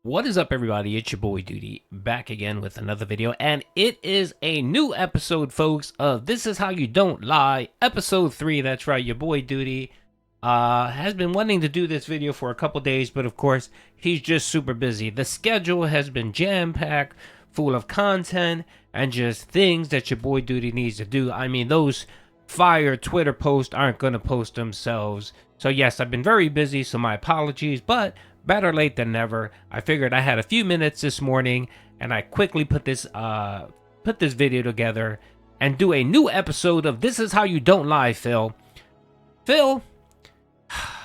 What is up, everybody? It's your boy Duty back again with another video, and it is a new episode, folks, of This Is How You Don't Lie, episode 3. That's right, your boy Duty has been wanting to do this video for a couple days, but of course, he's just super busy. The schedule has been jam-packed, full of content, and just things that your boy Duty needs to do. I mean, those fire Twitter posts aren't going to post themselves. So yes, I've been very busy, so my apologies, but better late than never. I figured I had a few minutes this morning, and I quickly put this video together and do a new episode of This Is How You Don't Lie, Phil. Phil,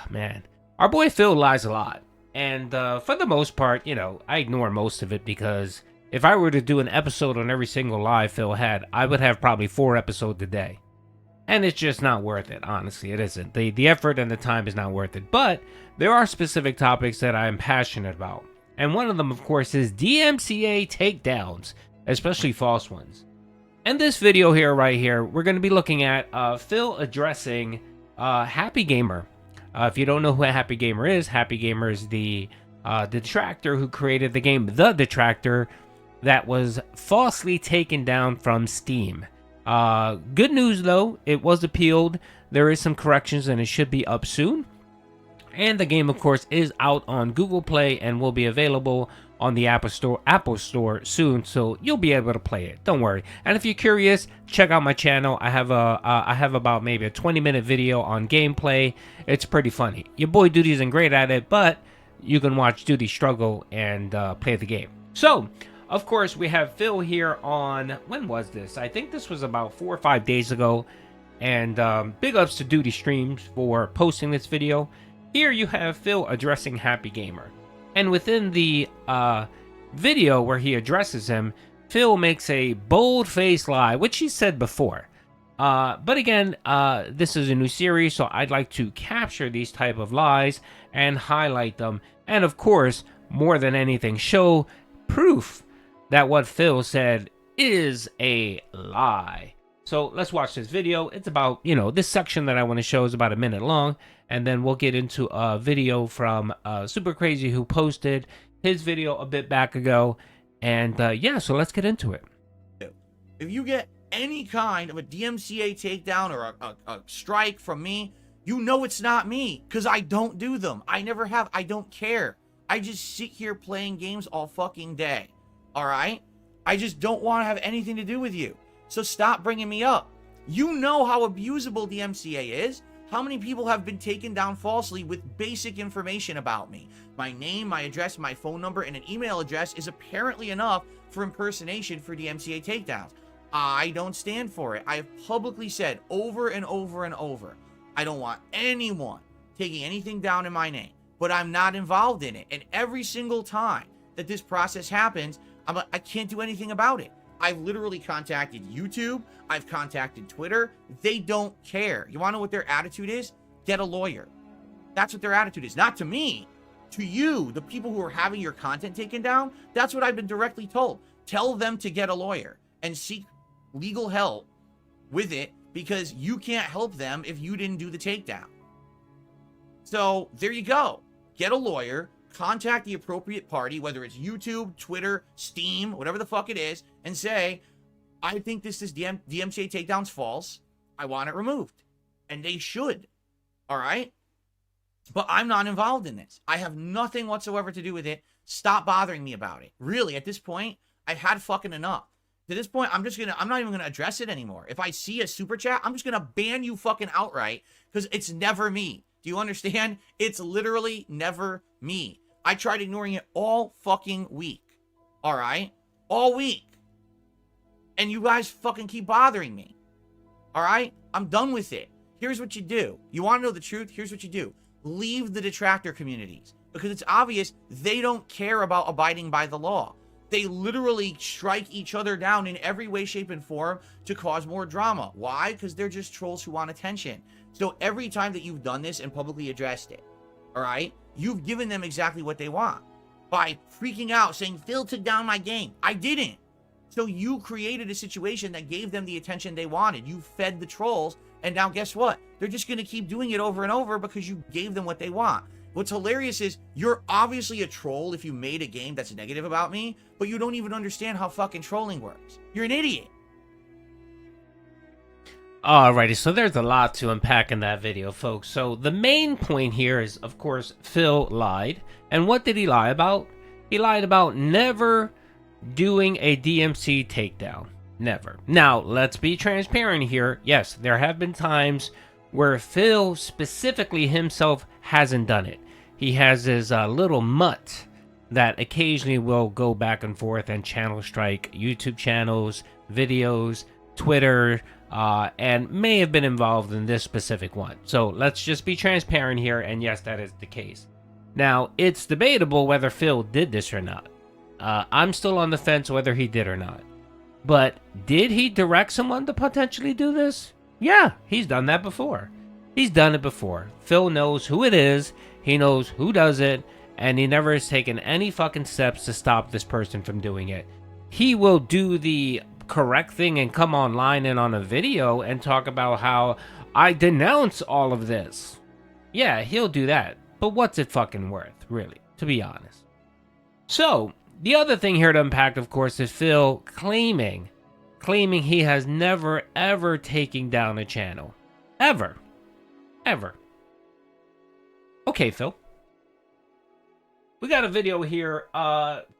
man, our boy Phil lies a lot, and for the most part, you know, I ignore most of it because if I were to do an episode on every single lie Phil had, I would have probably 4 episodes a day. And it's just not worth it, honestly. It isn't. The effort and the time is not worth it. But there are specific topics that I am passionate about. And one of them, of course, is DMCA takedowns, especially false ones. In this video here, right here, we're going to be looking at Phil addressing Happy Gamer. If you don't know who a Happy Gamer is the detractor who created the game The Detractor that was falsely taken down from Steam. Good news though, it was appealed. There is some corrections and it should be up soon. And the game, of course, is out on Google Play and will be available on the Apple Store soon, so you'll be able to play it. Don't worry. And if you're curious, check out my channel. I have about maybe a 20-minute video on gameplay. It's pretty funny. Your boy Duty isn't great at it, but you can watch Duty struggle and play the game. So, of course, we have Phil here on, when was this? I think this was about 4 or 5 days ago. And big ups to Duty Streams for posting this video. Here you have Phil addressing Happy Gamer. And within the video where he addresses him, Phil makes a bold-faced lie, which he said before. But again, this is a new series, so I'd like to capture these type of lies and highlight them. And of course, more than anything, show proof that what Phil said is a lie. So let's watch this video. It's about, you know, this section that I want to show is about a minute long, and then we'll get into a video from Super Crazy who posted his video a bit back ago. And yeah, so let's get into it. If you get any kind of a DMCA takedown or a strike from me, you know it's not me, because I don't do them. I never have. I don't care. I just sit here playing games all fucking day. All right? I just don't want to have anything to do with you. So stop bringing me up. You know how abusable DMCA is. How many people have been taken down falsely with basic information about me? My name, my address, my phone number, and an email address is apparently enough for impersonation for DMCA takedowns. I don't stand for it. I have publicly said over and over and over, I don't want anyone taking anything down in my name, but I'm not involved in it. And every single time that this process happens, I'm like, I can't do anything about it. I've literally contacted YouTube. I've contacted Twitter. They don't care. You want to know what their attitude is? Get a lawyer. That's what their attitude is. Not to me. To you, the people who are having your content taken down. That's what I've been directly told. Tell them to get a lawyer and seek legal help with it, because you can't help them if you didn't do the takedown. So there you go. Get a lawyer. Contact the appropriate party, whether it's YouTube, Twitter, Steam, whatever the fuck it is, and say, I think this DMCA takedown's false. I want it removed. And they should. All right? But I'm not involved in this. I have nothing whatsoever to do with it. Stop bothering me about it. Really, at this point, I've had fucking enough. To this point, I'm not even gonna address it anymore. If I see a super chat, I'm just gonna ban you fucking outright, because it's never me. Do you understand? It's literally never me. I tried ignoring it all fucking week. All right? All week. And you guys fucking keep bothering me. All right? I'm done with it. Here's what you do. You want to know the truth? Here's what you do. Leave the detractor communities, because it's obvious they don't care about abiding by the law. They literally strike each other down in every way, shape, and form to cause more drama. Why? Because they're just trolls who want attention. So every time that you've done this and publicly addressed it, all right, you've given them exactly what they want by freaking out, saying, Phil took down my game. I didn't. So you created a situation that gave them the attention they wanted. You fed the trolls, and now guess what? They're just going to keep doing it over and over because you gave them what they want. What's hilarious is you're obviously a troll if you made a game that's negative about me, but you don't even understand how fucking trolling works. You're an idiot. Alrighty, so there's a lot to unpack in that video, folks. So the main point here is, of course, Phil lied. And what did he lie about? He lied about never doing a DMC takedown. Never. Now, let's be transparent here. Yes, there have been times where Phil specifically himself hasn't done it. He has his little mutt that occasionally will go back and forth and channel strike YouTube channels, videos, Twitter, and may have been involved in this specific one. So let's just be transparent here, and yes, that is the case. Now, it's debatable whether Phil did this or not. I'm still on the fence whether he did or not. But did he direct someone to potentially do this? Yeah, he's done that before. He's done it before. Phil knows who it is, he knows who does it, and he never has taken any fucking steps to stop this person from doing it. He will do the correct thing and come online and on a video and talk about how I denounce all of this. Yeah, he'll do that. But what's it fucking worth, really, to be honest? So, the other thing here to unpack, of course, is Phil claiming he has never, ever taken down a channel. Ever. Ever. Okay, Phil. We got a video here.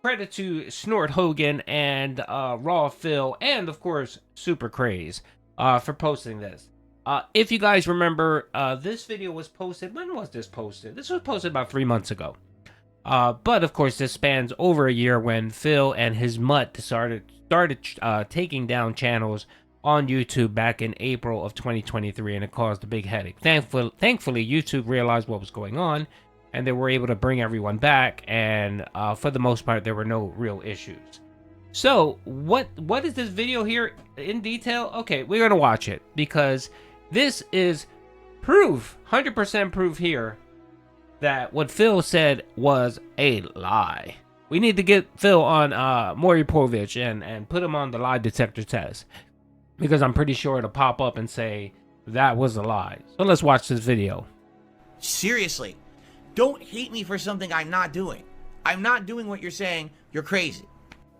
Credit to Snort Hogan and Raw Phil and, of course, Super Craze for posting this. If you guys remember, this video was posted. When was this posted? This was posted about 3 months ago. But, of course, this spans over a year when Phil and his mutt started taking down channels on YouTube back in April of 2023, and it caused a big headache. Thankfully, YouTube realized what was going on, and they were able to bring everyone back, and for the most part, there were no real issues. So, what is this video here in detail? Okay, we're going to watch it, because this is proof, 100% proof here, that what Phil said was a lie. We need to get Phil on Maury Povich and put him on the lie detector test, because I'm pretty sure it'll pop up and say that was a lie. So let's watch this video. Seriously, don't hate me for something I'm not doing. I'm not doing what you're saying. You're crazy.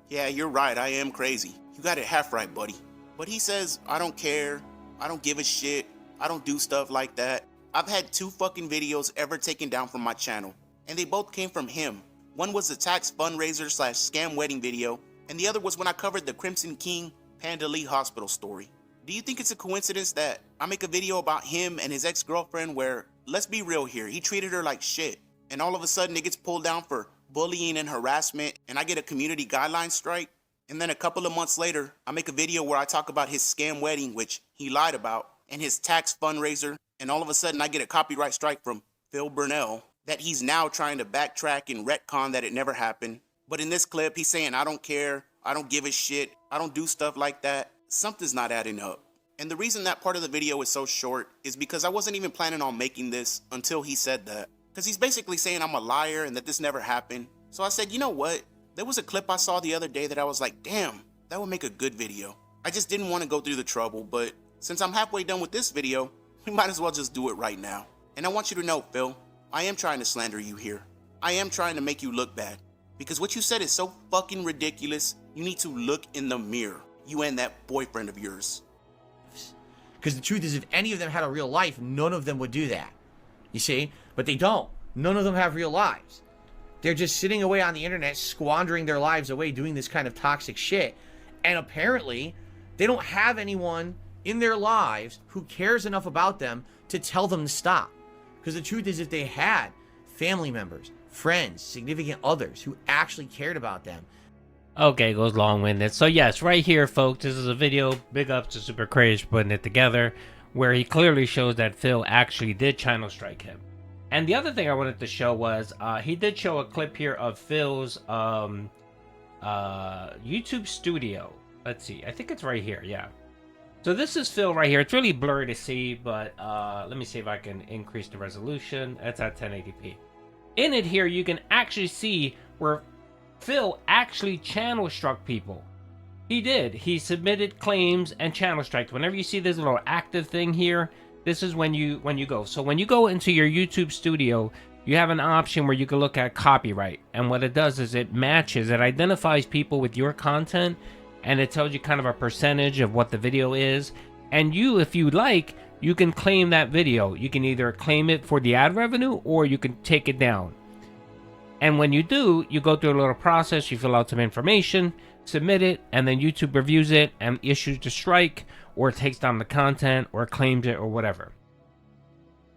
Yeah, you're right. I am crazy. You got it half right, buddy. But he says, I don't care. I don't give a shit. I don't do stuff like that. I've had 2 fucking videos ever taken down from my channel, and they both came from him. One was the tax fundraiser / scam wedding video, and the other was when I covered the Crimson King Panda Lee hospital story. Do you think it's a coincidence that I make a video about him and his ex-girlfriend where, let's be real here, he treated her like shit, and all of a sudden it gets pulled down for bullying and harassment, and I get a community guideline strike? And then a couple of months later, I make a video where I talk about his scam wedding, which he lied about, and his tax fundraiser, and all of a sudden I get a copyright strike from Phil Burnell that he's now trying to backtrack and retcon that it never happened. But in this clip, he's saying, I don't care, I don't give a shit, I don't do stuff like that. Something's not adding up. And the reason that part of the video is so short is because I wasn't even planning on making this until he said that. Because he's basically saying I'm a liar and that this never happened. So I said, you know what? There was a clip I saw the other day that I was like, damn, that would make a good video. I just didn't want to go through the trouble, but since I'm halfway done with this video, we might as well just do it right now. And I want you to know, Phil, I am trying to slander you here. I am trying to make you look bad. Because what you said is so fucking ridiculous, you need to look in the mirror. You and that boyfriend of yours. Because the truth is, if any of them had a real life, none of them would do that. You see? But they don't. None of them have real lives. They're just sitting away on the internet, squandering their lives away doing this kind of toxic shit. And apparently, they don't have anyone in their lives who cares enough about them to tell them to stop. Because the truth is, if they had family members, friends, significant others who actually cared about them. Okay, goes long-winded. So yes, right here, folks, this is a video. Big ups to Super Craze for putting it together, where he clearly shows that Phil actually did channel strike him. And the other thing I wanted to show was, he did show a clip here of Phil's YouTube studio. Let's see, I think it's right here, yeah. So this is Phil right here. It's really blurry to see, but let me see if I can increase the resolution. It's at 1080p. In it here, you can actually see where Phil actually channel struck people. He did. He submitted claims and channel strikes. Whenever you see this little active thing here, this is when you go. So when you go into your YouTube studio, you have an option where you can look at copyright. And what it does is it identifies people with your content, and it tells you kind of a percentage of what the video is. And you, if you like, you can claim that video. You can either claim it for the ad revenue or you can take it down. And when you do, you go through a little process, you fill out some information, submit it, and then YouTube reviews it and issues the strike, or takes down the content, or claims it, or whatever.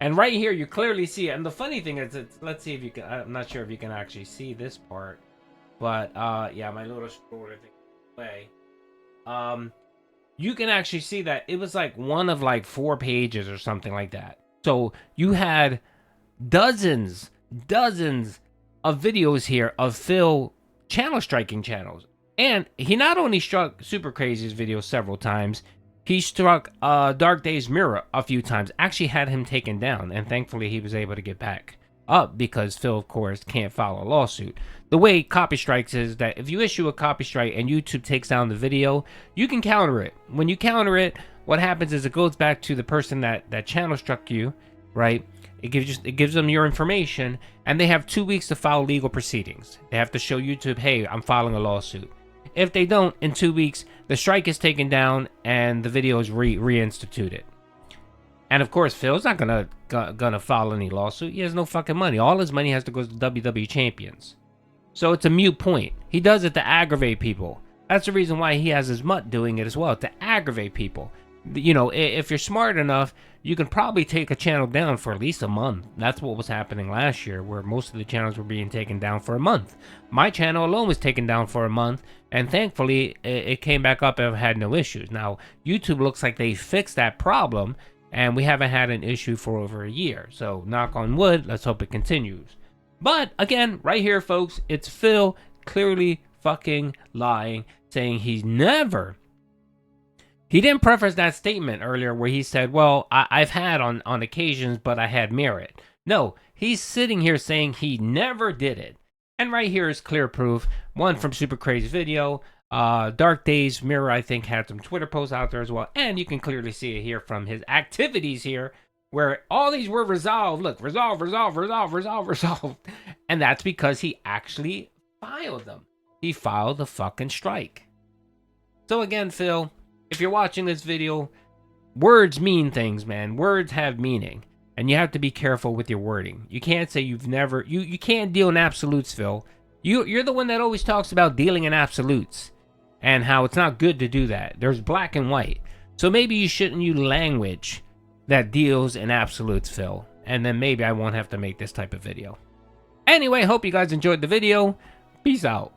And right here, you clearly see it. And the funny thing is, let's see if you can, I'm not sure if you can actually see this part, but yeah, my little scroller thing away. You can actually see that it was like one of like 4 pages or something like that. So you had dozens of videos here of Phil channel striking channels. And he not only struck Super Crazy's video several times, he struck Dark Days Mirror a few times. Actually had him taken down, and thankfully he was able to get back up because Phil, of course, can't file a lawsuit. The way copy strikes is that if you issue a copy strike and YouTube takes down the video, you can counter it. When you counter it, what happens is it goes back to the person that channel struck you, right? It gives them your information, and they have 2 weeks to file legal proceedings. They have to show YouTube, hey, I'm filing a lawsuit. If they don't, in 2 weeks, the strike is taken down and the video is reinstituted. And of course, Phil's not gonna file any lawsuit. He has no fucking money. All his money has to go to WWE champions. So it's a moot point. He does it to aggravate people. That's the reason why he has his mutt doing it as well, to aggravate people. You know, if you're smart enough, you can probably take a channel down for at least a month. That's what was happening last year, where most of the channels were being taken down for a month. My channel alone was taken down for a month, and thankfully, it came back up and had no issues. Now, YouTube looks like they fixed that problem, and we haven't had an issue for over a year. So, knock on wood, let's hope it continues. But, again, right here, folks, it's Phil clearly fucking lying, saying he's never... He didn't preface that statement earlier where he said, well, I've had on occasions, but I had merit. No, he's sitting here saying he never did it. And right here is clear proof. One from Super Crazy's video. Dark Days Mirror, I think, had some Twitter posts out there as well. And you can clearly see it here from his activities here, where all these were resolved. Look, resolved. And that's because he actually filed them. He filed the fucking strike. So again, Phil, if you're watching this video, words mean things, man. Words have meaning. And you have to be careful with your wording. You can't say you've never... You can't deal in absolutes, Phil. You're the one that always talks about dealing in absolutes. And how it's not good to do that. There's black and white. So maybe you shouldn't use language that deals in absolutes, Phil. And then maybe I won't have to make this type of video. Anyway, hope you guys enjoyed the video. Peace out.